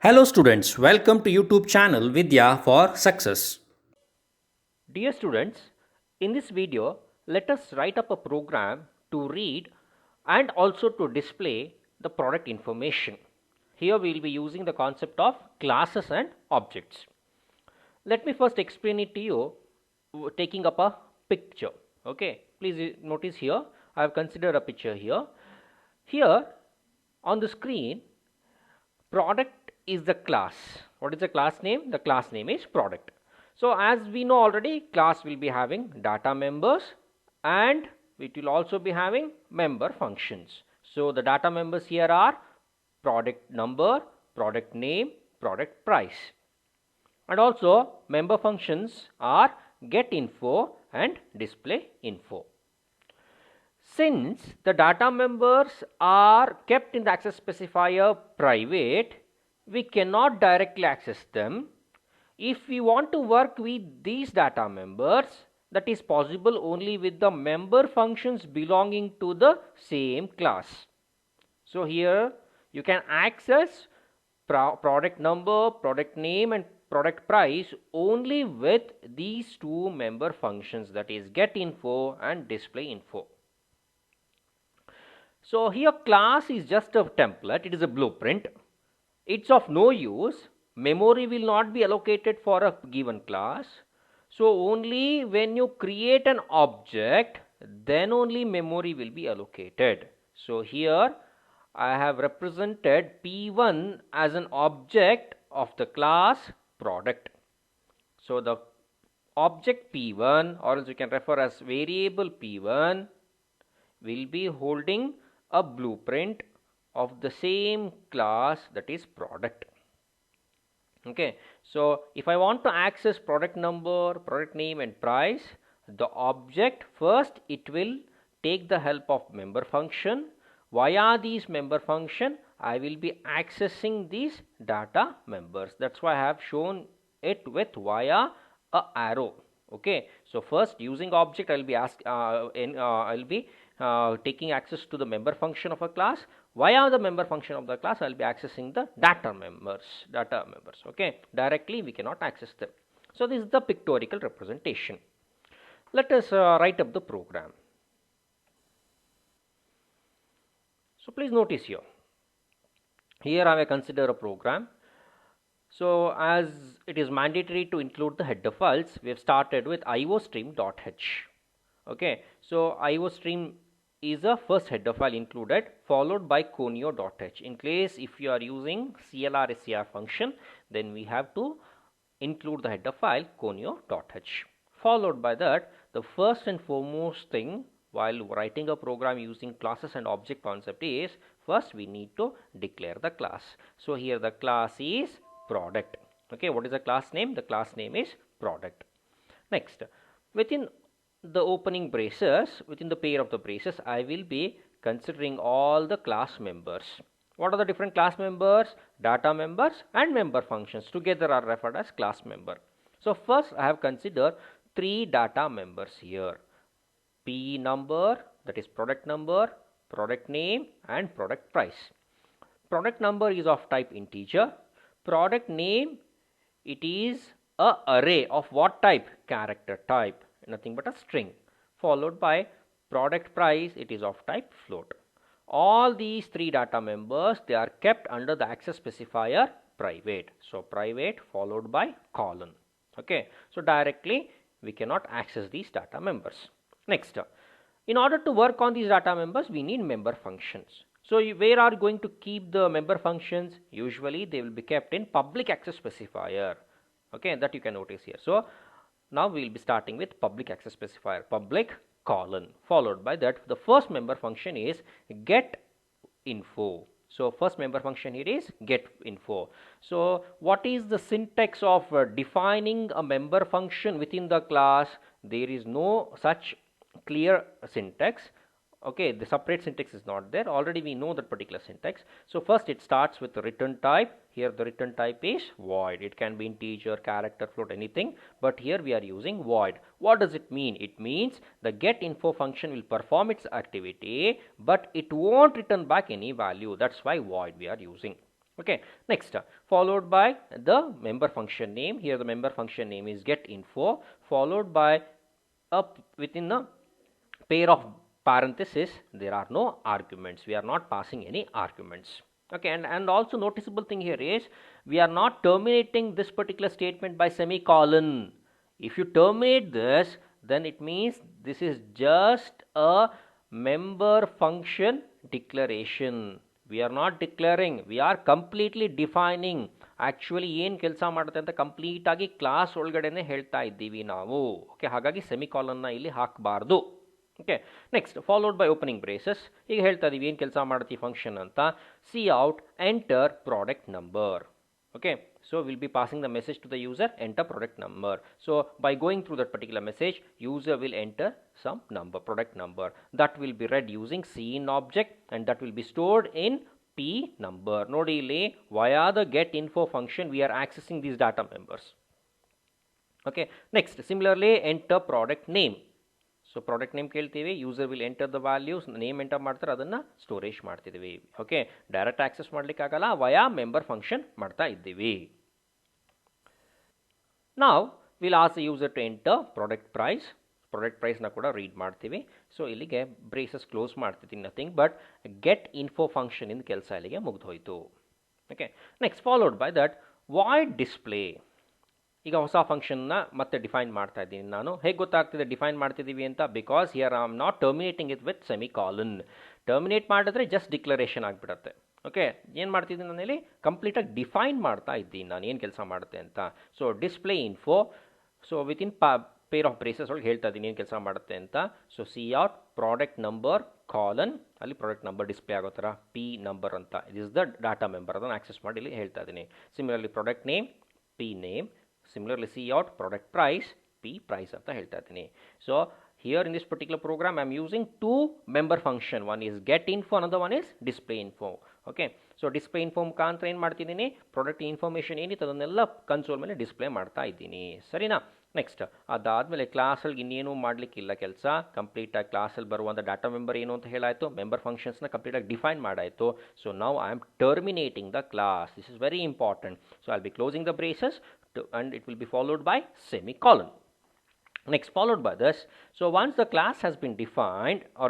Hello students, welcome to YouTube channel Vidya for Success. Dear students, in this video, let us write up a program to read and also to display the product information. Here we will be using the concept of classes and objects. Let me first explain it to you taking up a picture. Okay, please notice here I have considered a picture here. Here on the screen, product is the class. What is the class name? The class name is product. So as we know already, class will be having data members and it will also be having member functions. So the data members here are product number, product name, product price, and also member functions are get info and display info. Since the data members are kept in the access specifier private, we cannot directly access them. If we want to work with these data members, that is possible only with the member functions belonging to the same class. So here you can access product number, product name and product price only with these two member functions, that is get info and display info. So here class is just a template, it is a blueprint. It's of no use. Memory will not be allocated for a given class. So only when you create an object, then only memory will be allocated. So here I have represented P1 as an object of the class product. So the object P1, or as you can refer as variable P1, will be holding a blueprint of the same class, that is product. Okay, so if I want to access product number, product name and price, the object first it will take the help of member function. Via these member function I will be accessing these data members. That's why I have shown it with via a arrow. Okay, so first using object I'll be taking access to the member function of a class. Via the member function of the class I'll be accessing the data members. Okay, directly we cannot access them. So this is the pictorial representation. Let us write up the program. So please notice here. Here I may consider a program. So as it is mandatory to include the header files, we have started with iostream.h. Okay, so iostream is a first header file included, followed by conio.h. In case if you are using clr function, then we have to include the header file conio.h. Followed by that, the first and foremost thing while writing a program using classes and object concept is first we need to declare the class. So here the class is product. Okay, what is the class name? The class name is product. Next, within the opening braces, within the pair of the braces, I will be considering all the class members. What are the different class members? Data members and member functions together are referred as class member. So first I have considered three data members here. P number, that is product number, product name and product price. Product number is of type integer. Product name, it is a array of what type? Character type, nothing but a string. Followed by product price, it is of type float. All these three data members, they are kept under the access specifier private. So private followed by colon. Okay, so directly we cannot access these data members. Next, in order to work on these data members, we need member functions. So where are you going to keep the member functions? Usually they will be kept in public access specifier. Okay, that you can notice here. So now we will be starting with public access specifier, public colon, followed by that the first member function is get info. So first member function here is get info. So what is the syntax of defining a member function within the class? There is no such clear syntax. Okay, the separate syntax is not there. Already we know that particular syntax. So first it starts with the return type. Here the return type is void. It can be integer, character, float, anything, but here we are using void. What does it mean? It means the get info function will perform its activity, but it won't return back any value. That's why void we are using. Okay, next followed by the member function name. Here the member function name is get info, followed by up within a pair of parentheses there are no arguments, we are not passing any arguments. Okay, and also noticeable thing here is we are not terminating this particular statement by semicolon. If you terminate this, then it means this is just a member function declaration. We are not declaring, we are completely defining. Actually ಏನು ಕೆಲಸ ಮಾಡುತ್ತೆ ಅಂತ ಕಂಪ್ಲೀಟಾಗಿ class ಒಳಗಡೆನೆ ಹೇಳ್ತಾ ಇದ್ದೀವಿ ನಾವು. Okay, ಹಾಗಾಗಿ ಸೆಮಿಕಾಲನ್ನ ಇಲ್ಲಿ ಹಾಕಬಾರ್ದು. Okay, next followed by opening braces. ಈಗ ಹೇಳ್ತಾ ಇದೀವಿ ಏನು ಕೆಲಸ ಮಾಡುತ್ತೆ ಈ ಫಂಕ್ಷನ್ ಅಂತ. C out enter product number. Okay, so we'll be passing the message to the user, enter product number. So by going through that particular message, user will enter some number, product number, that will be read using cin object, and that will be stored in p number. Nodi illi via the get info function we are accessing these data members. Okay, next similarly enter product name. So product name ಕೇಳ್ತೀವಿ, user will enter the values, name enter ಮಾಡ್ತಾರೆ, ಅದನ್ನು storage ಮಾಡ್ತಿದ್ದೀವಿ. Okay, direct access ಮಾಡಲಿಕ್ಕಾಗಲ್ಲ, via member function ಮಾಡ್ತಾ ಇದ್ದೀವಿ. ನಾವು will ask user to enter product price. Product ಪ್ರೈಸ್ನ ಕೂಡ ರೀಡ್ ಮಾಡ್ತೀವಿ. ಸೊ ಇಲ್ಲಿಗೆ ಬ್ರೇಸಸ್ ಕ್ಲೋಸ್ ಮಾಡ್ತಿದ್ದೀನಿ, nothing but get info function ಇಂದ ಕೆಲಸ ಇಲ್ಲಿಗೆ ಮುಗಿದೋಯ್ತು. Okay, next followed by that void display. ಈಗ ಹೊಸ ಫಂಕ್ಷನ್ನ ಮತ್ತೆ ಡಿಫೈನ್ ಮಾಡ್ತಾ ಇದ್ದೀನಿ ನಾನು. ಹೇಗೆ ಗೊತ್ತಾಗ್ತಿದೆ ಡಿಫೈನ್ ಮಾಡ್ತಿದ್ದೀವಿ ಅಂತ? Because here I am not terminating it with semicolon. Terminate ಮಾಡಿದ್ರೆ ಜಸ್ಟ್ ಡಿಕ್ಲರೇಷನ್ ಆಗಿಬಿಡುತ್ತೆ. ಓಕೆ, ಏನು ಮಾಡ್ತಿದ್ದೀನಿ ನಾನಿಲ್ಲಿ ಕಂಪ್ಲೀಟಾಗಿ ಡಿಫೈನ್ ಮಾಡ್ತಾ ಇದ್ದೀನಿ ನಾನು ಏನು ಕೆಲಸ ಮಾಡುತ್ತೆ ಅಂತ. So display info, so within pair of braces ಒಳಗೆ ಹೇಳ್ತಾ ಇದ್ದೀನಿ ಏನು ಕೆಲಸ ಮಾಡುತ್ತೆ ಅಂತ. So C out product number colon, ಅಲ್ಲಿ ಪ್ರಾಡಕ್ಟ್ ನಂಬರ್ ಡಿಸ್ಪ್ಲೇ ಆಗೋ ಥರ ಪಿ ನಂಬರ್ ಅಂತ, it is the data member, ಅದನ್ನು ಆಕ್ಸೆಸ್ ಮಾಡಿ ಇಲ್ಲಿ ಹೇಳ್ತಾ ಇದ್ದೀನಿ. Similarly product name P name, similarly see out product price p price ಅಂತ ಹೇಳ್ತಾ ಇದ್ದೀನಿ. So here in this particular program I am using two member function, one is get info, another one is display info. Okay, so display info ಮುಖಾಂತರ ಏನು ಮಾಡ್ತಿದ್ದೀನಿ, product information ಏನಿತ್ತು ಅದನ್ನೆಲ್ಲ console ಮೇಲೆ display ಮಾಡ್ತಾ ಇದ್ದೀನಿ. ಸರಿನಾ? ನೆಕ್ಸ್ಟ್ ಅದಾದಮೇಲೆ ಕ್ಲಾಸಲ್ಲಿ ಇನ್ನೇನು ಮಾಡಲಿಕ್ಕಿಲ್ಲ ಕೆಲಸ. ಕಂಪ್ಲೀಟಾಗಿ ಕ್ಲಾಸಲ್ಲಿ ಬರುವಂಥ ಡಾಟಾ ಮೆಂಬರ್ ಏನು ಅಂತ ಹೇಳಾಯಿತು, ಮೆಂಬರ್ ಫಂಕ್ಷನ್ಸ್ನ ಕಂಪ್ಲೀಟಾಗಿ ಡಿಫೈನ್ ಮಾಡಾಯಿತು. ಸೊ ನಾವು I am terminating the class. This is very important. So I will B closing the braces and it will be followed by semicolon. Next followed by this. So once the class has been defined or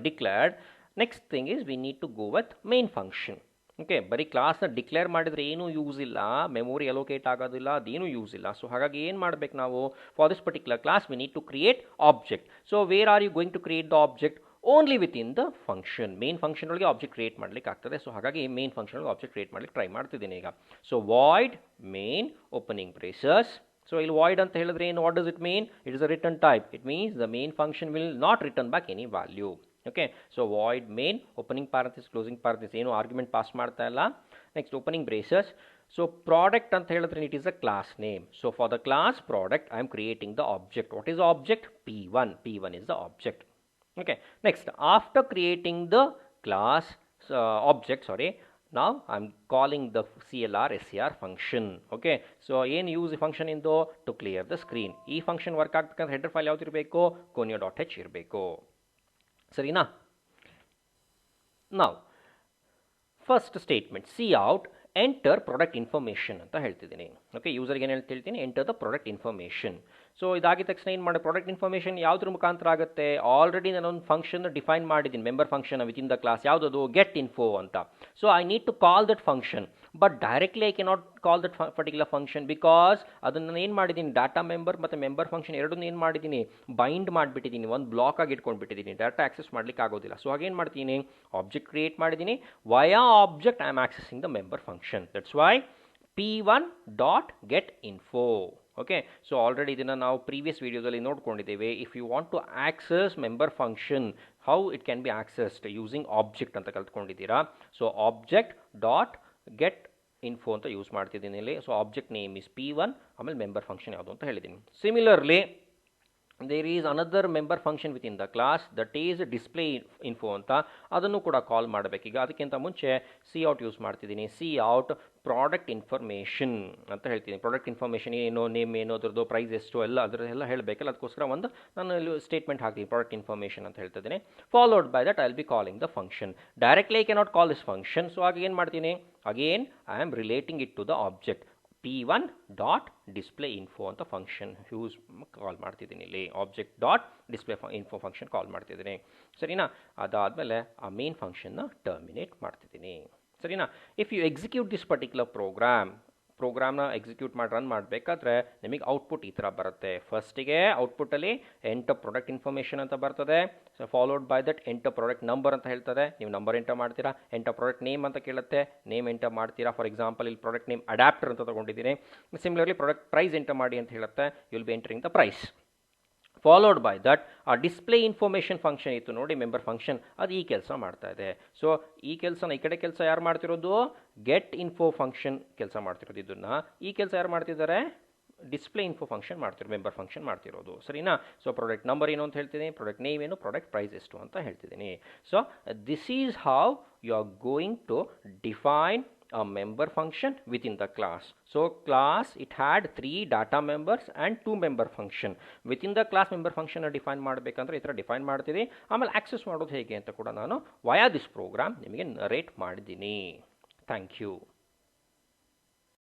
declared, next thing is we need to go with main function. Okay, ಬರೀ ಕ್ಲಾಸ್ನ declare ಮಾಡಿದರೆ ಏನೂ use ಇಲ್ಲ, memory allocate ಆಗೋದಿಲ್ಲ, ಅದೇನೂ use ಇಲ್ಲ. So ಹಾಗಾಗಿ ಏನು ಮಾಡಬೇಕು ನಾವು, for this particular class we need to create object. So where are you going to create the object? Only with in the function. Main function ಒಳಗೆ ಆಬ್ಜೆಕ್ಟ್ ಕ್ರಿಯೇಟ್ ಮಾಡಲಿಕ್ಕೆ ಆಗ್ತದೆ. ಸೊ ಹಾಗಾಗಿ ಮೇನ್ ಫಂಕ್ಷನ್ ಒಳಗೆ object create ಮಾಡಲಿಕ್ಕೆ try ಮಾಡ್ತಿದ್ದೀನಿ ಈಗ. So void main opening braces. So ಇಲ್ಲಿ void ಅಂತ ಹೇಳಿದ್ರೆ ಏನು, what does it mean? It is a return type. It means the main function will not return back any value. Okay, so void main opening parenthesis closing parenthesis, ಏನು argument pass ಮಾಡ್ತಾ ಇಲ್ಲ. Next opening braces. So product ಅಂತ ಹೇಳಿದ್ರೆ it is a class name. So for the class product I am creating the object. What is object? P1. P1 is the object. Okay, next after creating the class object, now I'm calling the CLR SCR function. Okay, so ಏನು use function ಇಂದು? To clear the screen. ಈ function work ಆಗ್ಬೇಕಂದ್ರೆ header file ಯಾವ್ದು ಇರಬೇಕು? conio.h ಇರಬೇಕು. ಸರಿನಾ? ನಾವು first statement C out enter product information ಅಂತ ಹೇಳ್ತಿದ್ದೀನಿ. ಓಕೆ, ಯೂಸರ್ಗೆ ಏನು ಹೇಳ್ತೀನಿ, enter the product information. So ಇದಾಗಿದ ತಕ್ಷಣ ಏನು ಮಾಡಿ, ಪ್ರಾಡಕ್ಟ್ ಇನ್ಫಾರ್ಮೇಷನ್ ಯಾವುದ್ರ ಮುಖಾಂತರ ಆಗುತ್ತೆ? ಆಲ್ರೆಡಿ ನಾನೊಂದು ಫಂಕ್ಷನ್ ಡಿಫೈನ್ ಮಾಡಿದ್ದೀನಿ, member function with in the class. ಯಾವುದದು? ಗೆಟ್ ಇನ್ಫೋ ಅಂತ. So I need to call that function, but directly I cannot call that particular function, because ಅದನ್ನು ನಾನು ಏನು ಮಾಡಿದ್ದೀನಿ, ಡಾಟಾ ಮೆಂಬರ್ ಮತ್ತು ಮೆಂಬರ್ ಫಂಕ್ಷನ್ ಎರಡನ್ನೂ ಏನು ಮಾಡಿದ್ದೀನಿ, ಬೈಂಡ್ ಮಾಡಿಬಿಟ್ಟಿದ್ದೀನಿ, ಒಂದು ಬ್ಲಾಕ್ ಆಗಿ ಇಟ್ಕೊಂಡ್ಬಿಟ್ಟಿದ್ದೀನಿ, ಡೈರೆಕ್ಟ್ ಆಕ್ಸೆಸ್ ಮಾಡಲಿಕ್ಕೆ ಆಗೋದಿಲ್ಲ. ಸೊ ಹಾಗೇನು ಮಾಡ್ತೀನಿ, ಆಬ್ಜೆಕ್ಟ್ ಕ್ರಿಯೇಟ್ ಮಾಡಿದ್ದೀನಿ, via object I am accessing the member function. That's why P1 dot get info. Okay, so already ಇದನ್ನು ನಾವು ಪ್ರೀವಿಯಸ್ ವೀಡಿಯೋದಲ್ಲಿ ನೋಡ್ಕೊಂಡಿದ್ದೇವೆ. If you want to access member function, how it can be accessed using object ಅಂತ ಕಲ್ತ್ಕೊಂಡಿದ್ದೀರಾ. So object dot get info ಅಂತ use ಮಾಡ್ತಿದ್ದೀನಿ ಇಲ್ಲಿ. So object name is P1, ಆಮೇಲೆ ಮೆಂಬರ್ ಫಂಕ್ಷನ್ ಯಾವುದು ಅಂತ ಹೇಳಿದ್ದೀನಿ. Similarly there is another member function with in the class that is display info ಅಂತ, ಅದನ್ನು ಕೂಡ ಕಾಲ್ ಮಾಡಬೇಕು. ಈಗ ಅದಕ್ಕಿಂತ ಮುಂಚೆ ಸಿ ಔಟ್ ಯೂಸ್ ಮಾಡ್ತಿದ್ದೀನಿ. ಸಿ ಔಟ್ ಪ್ರಾಡಕ್ಟ್ ಇನ್ಫಾರ್ಮೇಷನ್ ಅಂತ ಹೇಳ್ತೀನಿ. ಪ್ರಾಡಕ್ಟ್ ಇನ್ಫಾರ್ಮೇಷನ್ ಏನು, ನೇಮ್ ಏನು, ಅದರದ್ದು ಪ್ರೈಸ್ ಎಷ್ಟು ಎಲ್ಲ ಅದರದೆಲ್ಲ ಹೇಳಬೇಕಲ್ಲ, ಅದಕ್ಕೋಸ್ಕರ ಒಂದು ನಾನು ಇಲ್ಲಿ ಸ್ಟೇಟ್ಮೆಂಟ್ ಹಾಕ್ತೀನಿ, ಪ್ರಾಡಕ್ಟ್ ಇನ್ಫಾರ್ಮೇಷನ್ ಅಂತ ಹೇಳ್ತಿದ್ದೀನಿ. Followed by that I will be calling the function. Directly I cannot call this function. So ಆಗ ಏನು ಮಾಡ್ತೀನಿ, again I am relating it to the object. p1 dot display info ಅಂತ function use call ಮಾಡ್ತಿದ್ದೀನಿ. ಇಲ್ಲಿ object dot display info function call ಮಾಡ್ತಿದ್ದೀನಿ. ಸರಿನಾ? ಅದಾದಮೇಲೆ ಆ ಮೇನ್ ಫಂಕ್ಷನ್ನ ಟರ್ಮಿನೇಟ್ ಮಾಡ್ತಿದ್ದೀನಿ. ಸರಿನಾ? If you execute this particular ಪ್ರೋಗ್ರಾಮ್ನ ಎಕ್ಸಿಕ್ಯೂಟ್ ಮಾಡಿ ರನ್ ಮಾಡಬೇಕಾದ್ರೆ ನಿಮಗೆ ಔಟ್ಪುಟ್ ಈ ಥರ ಬರುತ್ತೆ. ಫಸ್ಟಿಗೆ ಔಟ್ಪುಟ್ಟಲ್ಲಿ ಎಂಟರ್ ಪ್ರಾಡಕ್ಟ್ ಇನ್ಫಾರ್ಮೇಷನ್ ಅಂತ ಬರ್ತದೆ. So followed by that enter product number ಅಂತ ಹೇಳ್ತದೆ. ನೀವು ನಂಬರ್ ಎಂಟರ್ ಮಾಡ್ತೀರಾ. ಎಂಟರ್ ಪ್ರಾಡಕ್ಟ್ ನೇಮ್ ಅಂತ ಕೇಳುತ್ತೆ, ನೇಮ್ ಎಂಟರ್ ಮಾಡ್ತೀರಾ. ಫಾರ್ ಎಕ್ಸಾಂಪಲ್ ಇಲ್ಲಿ ಪ್ರಾಡಕ್ಟ್ ನೇಮ್ ಅಡ್ಯಾಪ್ಟರ್ ಅಂತ ತೊಗೊಂಡಿದ್ದೀನಿ. ಸಿಮಿಲರ್ಲಿ ಪ್ರಾಡಕ್ಟ್ ಪ್ರೈಸ್ ಎಂಟರ್ ಮಾಡಿ ಅಂತ ಹೇಳುತ್ತೆ. You will be entering the price. Followed by that ಆ ಡಿಸ್ಪ್ಲೇ ಇನ್ಫಾರ್ಮೇಷನ್ ಫಂಕ್ಷನ್ ಇತ್ತು ನೋಡಿ, ಮೆಂಬರ್ ಫಂಕ್ಷನ್, ಅದು ಈ ಕೆಲಸ ಮಾಡ್ತಾ ಇದೆ. ಸೊ ಈ ಕೆಲಸನ, ಈ ಕಡೆ ಕೆಲಸ ಯಾರು ಮಾಡ್ತಿರೋದು, ಗೆಟ್ ಇನ್ಫೋ ಫಂಕ್ಷನ್ ಕೆಲಸ ಮಾಡ್ತಿರೋದು. ಇದನ್ನು ಈ ಕೆಲಸ ಯಾರು ಮಾಡ್ತಿದ್ದಾರೆ, ಡಿಸ್ಪ್ಲೇ ಇನ್ಫೋ ಫಂಕ್ಷನ್ ಮಾಡ್ತಿರೋದು, ಮೆಂಬರ್ ಫಂಕ್ಷನ್ ಮಾಡ್ತಿರೋದು. ಸರಿನಾ? ಸೊ ಪ್ರಾಡಕ್ಟ್ ನಂಬರ್ ಏನು ಅಂತ ಹೇಳ್ತೀನಿ, ಪ್ರಾಡಕ್ಟ್ ನೇಮ್ ಏನು, ಪ್ರಾಡಕ್ಟ್ ಪ್ರೈಸ್ ಎಷ್ಟು ಅಂತ ಹೇಳ್ತಿದ್ದೀನಿ. So this is how you are going to define a member function within the class. So class, it had 3 data members and 2 member function. Within the class member function define ಮಾಡಬೇಕಂದ್ರೆ ಈ ಥರ define ಮಾಡ್ತೀವಿ. ಆಮೇಲೆ access ಮಾಡೋದು ಹೇಗೆ ಅಂತ ಕೂಡ ನಾನು ವಯಾ ದಿಸ್ ಪ್ರೋಗ್ರಾಮ್ ನಿಮಗೆ ನರೇಟ್ ಮಾಡಿದ್ದೀನಿ. Thank you.